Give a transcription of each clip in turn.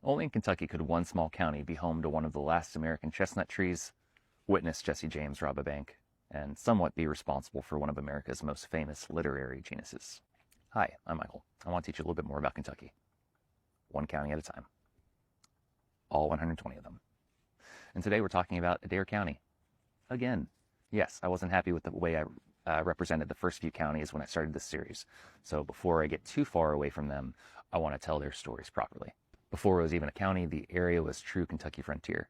Only in Kentucky could one small county be home to one of the last American chestnut trees, witness Jesse James rob a bank, and somewhat be responsible for one of America's most famous literary geniuses. Hi, I'm Michael. I want to teach you a little bit more about Kentucky, one county at a time, all 120 of them. And today we're talking about Adair County. Again, yes, I wasn't happy with the way I represented the first few counties when I started this series. So before I get too far away from them, I want to tell their stories properly. Before it was even a county, the area was true Kentucky frontier.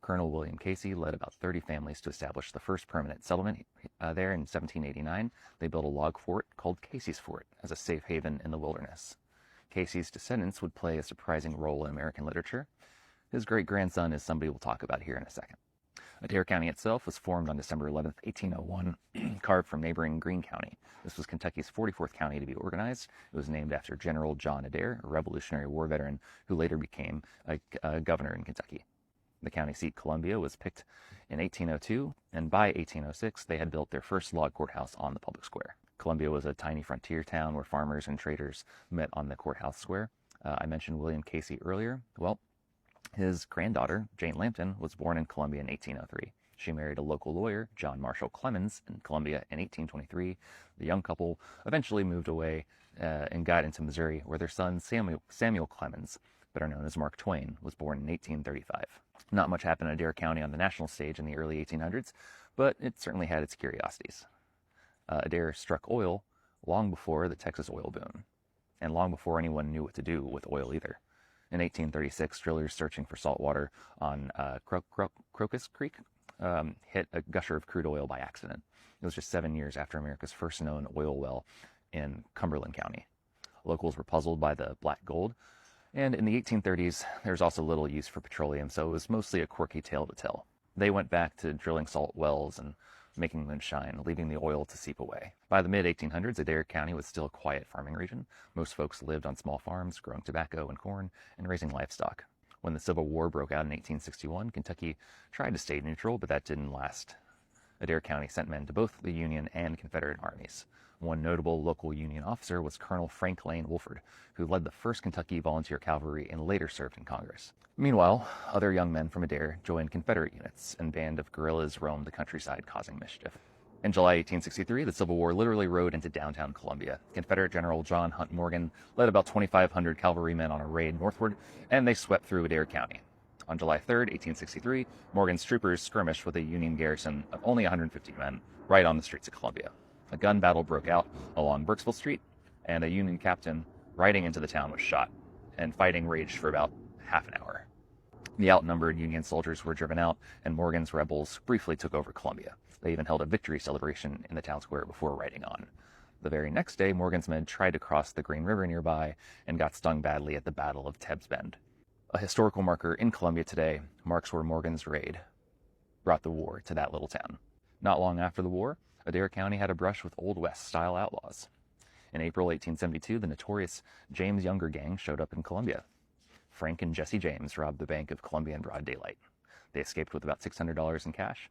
Colonel William Casey led about 30 families to establish the first permanent settlement there in 1789. They built a log fort called Casey's Fort as a safe haven in the wilderness. Casey's descendants would play a surprising role in American literature. His great-grandson is somebody we'll talk about here in a second. Adair County itself was formed on December 11, 1801, carved from neighboring Greene County. This was Kentucky's 44th county to be organized. It was named after General John Adair, a Revolutionary War veteran who later became a governor in Kentucky. The county seat, Columbia, was picked in 1802, and by 1806, they had built their first log courthouse on the public square. Columbia was a tiny frontier town where farmers and traders met on the courthouse square. I mentioned William Casey earlier. Well, his granddaughter, Jane Lambton, was born in Columbia in 1803. She married a local lawyer, John Marshall Clemens, in Columbia in 1823. The young couple eventually moved away and got into Missouri, where their son, Samuel Clemens, better known as Mark Twain, was born in 1835. Not much happened in Adair County on the national stage in the early 1800s, but it certainly had its curiosities. Adair struck oil long before the Texas oil boom, and long before anyone knew what to do with oil either. In 1836, drillers searching for salt water on Crocus Creek hit a gusher of crude oil by accident. It was just 7 years after America's first known oil well in Cumberland County. Locals were puzzled by the black gold, and in the 1830s, there was also little use for petroleum, so it was mostly a quirky tale to tell. They went back to drilling salt wells and making them shine, leaving the oil to seep away. By the mid-1800s, Adair County was still a quiet farming region. Most folks lived on small farms, growing tobacco and corn, and raising livestock. When the Civil War broke out in 1861, Kentucky tried to stay neutral, but that didn't last. Adair County sent men to both the Union and Confederate armies. One notable local Union officer was Colonel Frank Lane Wolford, who led the 1st Kentucky Volunteer Cavalry and later served in Congress. Meanwhile, other young men from Adair joined Confederate units, and a band of guerrillas roamed the countryside causing mischief. In July 1863, the Civil War literally rode into downtown Columbia. Confederate General John Hunt Morgan led about 2,500 cavalrymen on a raid northward, and they swept through Adair County. On July 3, 1863, Morgan's troopers skirmished with a Union garrison of only 150 men right on the streets of Columbia. A gun battle broke out along Burkesville Street, and a Union captain riding into the town was shot, and fighting raged for about half an hour. The outnumbered Union soldiers were driven out, and Morgan's rebels briefly took over Columbia. They even held a victory celebration in the town square before riding on. The very next day, Morgan's men tried to cross the Green River nearby and got stung badly at the Battle of Tebb's Bend. A historical marker in Columbia today marks where Morgan's raid brought the war to that little town. Not long after the war, Adair County had a brush with Old West-style outlaws. In April 1872, the notorious James Younger gang showed up in Columbia. Frank and Jesse James robbed the Bank of Columbia in broad daylight. They escaped with about $600 in cash,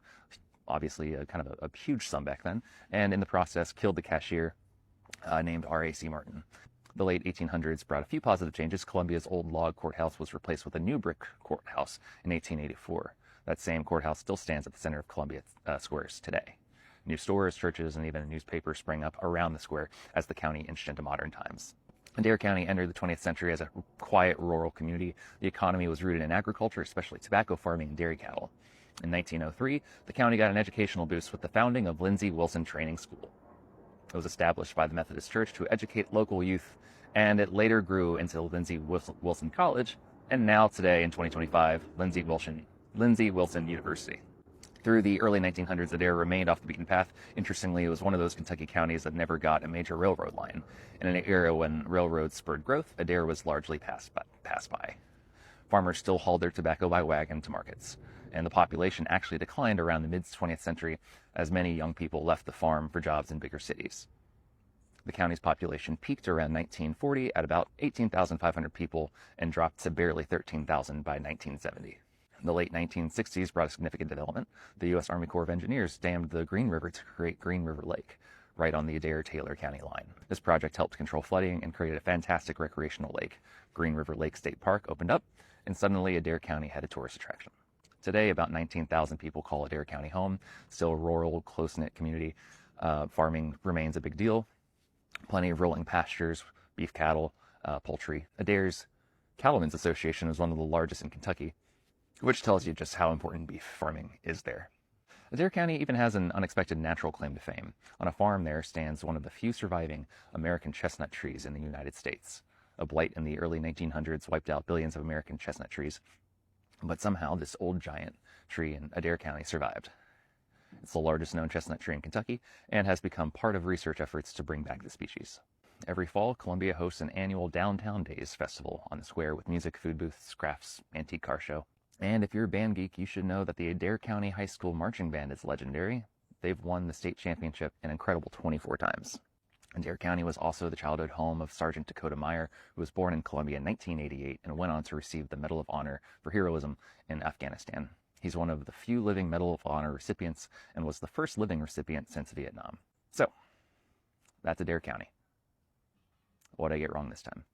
obviously a huge sum back then, and in the process killed the cashier named R.A.C. Martin. The late 1800s brought a few positive changes. Columbia's old log courthouse was replaced with a new brick courthouse in 1884. That same courthouse still stands at the center of Columbia squares today. New stores, churches, and even a newspaper sprang up around the square as the county inched into modern times. Adair County entered the 20th century as a quiet rural community. The economy was rooted in agriculture, especially tobacco farming and dairy cattle. In 1903, the county got an educational boost with the founding of Lindsey Wilson Training School. It was established by the Methodist Church to educate local youth, and it later grew into Lindsey Wilson College, and now today in 2025, Lindsey Wilson University. Through the early 1900s, Adair remained off the beaten path. Interestingly, it was one of those Kentucky counties that never got a major railroad line. In an era when railroads spurred growth, Adair was largely passed by. Farmers still hauled their tobacco by wagon to markets, and the population actually declined around the mid-20th century as many young people left the farm for jobs in bigger cities. The county's population peaked around 1940 at about 18,500 people and dropped to barely 13,000 by 1970. The late 1960s brought a significant development. The U.S. Army Corps of Engineers dammed the Green River to create Green River Lake, right on the Adair-Taylor County line. This project helped control flooding and created a fantastic recreational lake. Green River Lake State Park opened up, and suddenly Adair County had a tourist attraction. Today, about 19,000 people call Adair County home. Still a rural, close-knit community. Farming remains a big deal. Plenty of rolling pastures, beef cattle, poultry. Adair's Cattlemen's Association is one of the largest in Kentucky, which tells you just how important beef farming is there. Adair County even has an unexpected natural claim to fame. On a farm there stands one of the few surviving American chestnut trees in the United States. A blight in the early 1900s wiped out billions of American chestnut trees, but somehow this old giant tree in Adair County survived. It's the largest known chestnut tree in Kentucky and has become part of research efforts to bring back the species. Every fall, Columbia hosts an annual Downtown Days festival on the square with music, food booths, crafts, antique car show. And if you're a band geek, you should know that the Adair County High School Marching Band is legendary. They've won the state championship an incredible 24 times. Adair County was also the childhood home of Sergeant Dakota Meyer, who was born in Columbia in 1988 and went on to receive the Medal of Honor for heroism in Afghanistan. He's one of the few living Medal of Honor recipients and was the first living recipient since Vietnam. So, that's Adair County. What'd I get wrong this time?